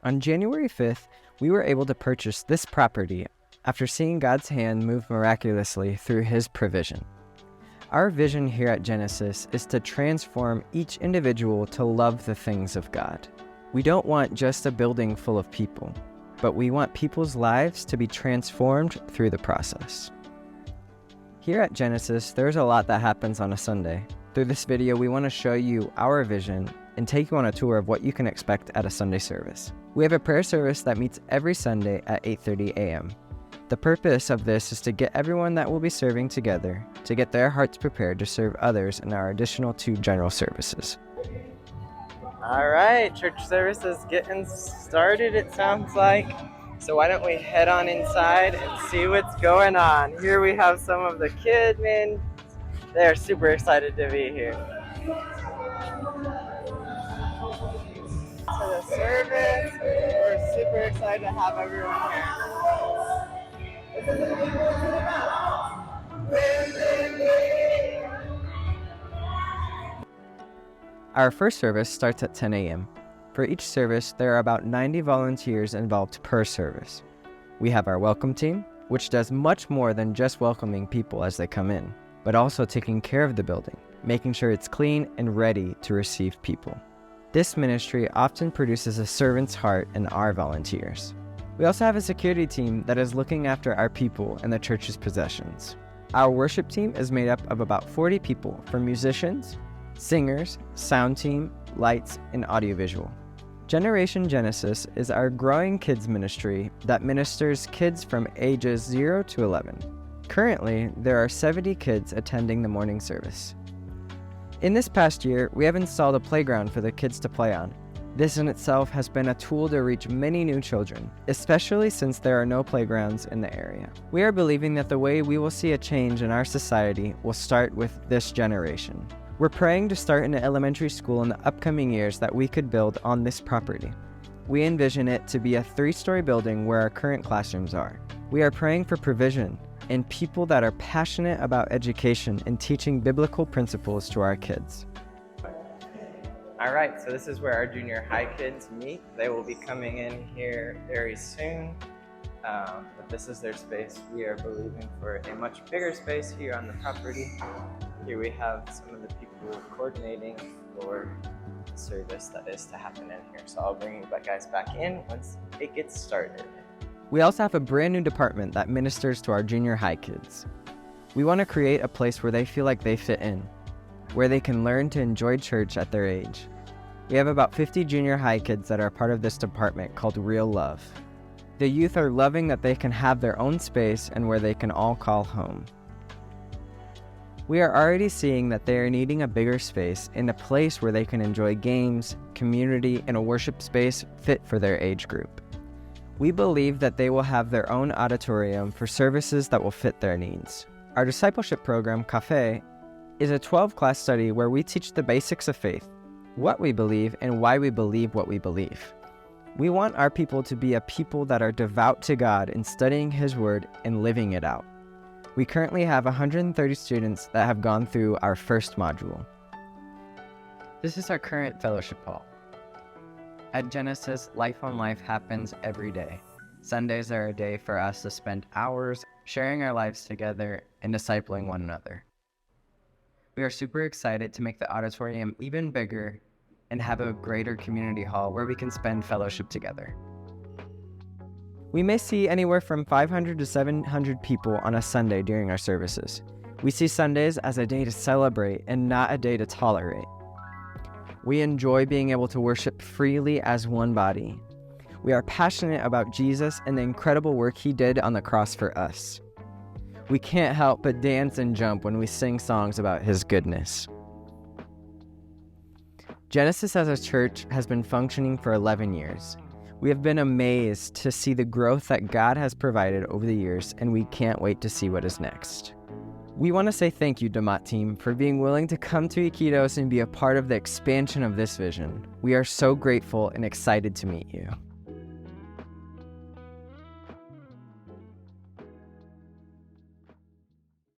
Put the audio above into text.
On January 5th, we were able to purchase this property after seeing God's hand move miraculously through His provision. Our vision here at Genesis is to transform each individual to love the things of God. We don't want just a building full of people, but we want people's lives to be transformed through the process. Here at Genesis, there's a lot that happens on a Sunday. Through this video, we want to show you our vision and take you on a tour of what you can expect at a Sunday service. We have a prayer service that meets every Sunday at 8:30 a.m. The purpose of this is to get everyone that will be serving together to get their hearts prepared to serve others in our additional 2 general services. All right, church service is getting started, it sounds like. So why don't we head on inside and see what's going on. Here we have some of the kids, man. They're super excited to be here. To the service, we're super excited to have everyone here. Our first service starts at 10 a.m. For each service, there are about 90 volunteers involved per service. We have our welcome team, which does much more than just welcoming people as they come in, but also taking care of the building, making sure it's clean and ready to receive people. This ministry often produces a servant's heart in our volunteers. We also have a security team that is looking after our people and the church's possessions. Our worship team is made up of about 40 people, from musicians, singers, sound team, lights, and audiovisual. Generation Genesis is our growing kids ministry that ministers kids from ages 0 to 11. Currently, there are 70 kids attending the morning service. In this past year, we have installed a playground for the kids to play on. This in itself has been a tool to reach many new children, especially since there are no playgrounds in the area. We are believing that the way we will see a change in our society will start with this generation. We're praying to start an elementary school in the upcoming years that we could build on this property. We envision it to be a 3-story building where our current classrooms are. We are praying for provision and people that are passionate about education and teaching biblical principles to our kids. All right, so this is where our junior high kids meet. They will be coming in here very soon, but this is their space. We are believing for a much bigger space here on the property. Here we have some of the people coordinating for the service that is to happen in here. So I'll bring you guys back in once it gets started. We also have a brand new department that ministers to our junior high kids. We want to create a place where they feel like they fit in, where they can learn to enjoy church at their age. We have about 50 junior high kids that are part of this department called Real Love. The youth are loving that they can have their own space and where they can all call home. We are already seeing that they are needing a bigger space and a place where they can enjoy games, community, and a worship space fit for their age group. We believe that they will have their own auditorium for services that will fit their needs. Our discipleship program, Cafe, is a 12-class study where we teach the basics of faith, what we believe, and why we believe what we believe. We want our people to be a people that are devout to God in studying His Word and living it out. We currently have 130 students that have gone through our first module. This is our current fellowship hall. At Genesis, Life on Life happens every day. Sundays are a day for us to spend hours sharing our lives together and discipling one another. We are super excited to make the auditorium even bigger and have a greater community hall where we can spend fellowship together. We may see anywhere from 500 to 700 people on a Sunday during our services. We see Sundays as a day to celebrate and not a day to tolerate. We enjoy being able to worship freely as one body. We are passionate about Jesus and the incredible work He did on the cross for us. We can't help but dance and jump when we sing songs about His goodness. Genesis as a church has been functioning for 11 years. We have been amazed to see the growth that God has provided over the years, and we can't wait to see what is next. We want to say thank you, Demotte team, for being willing to come to Iquitos and be a part of the expansion of this vision. We are so grateful and excited to meet you.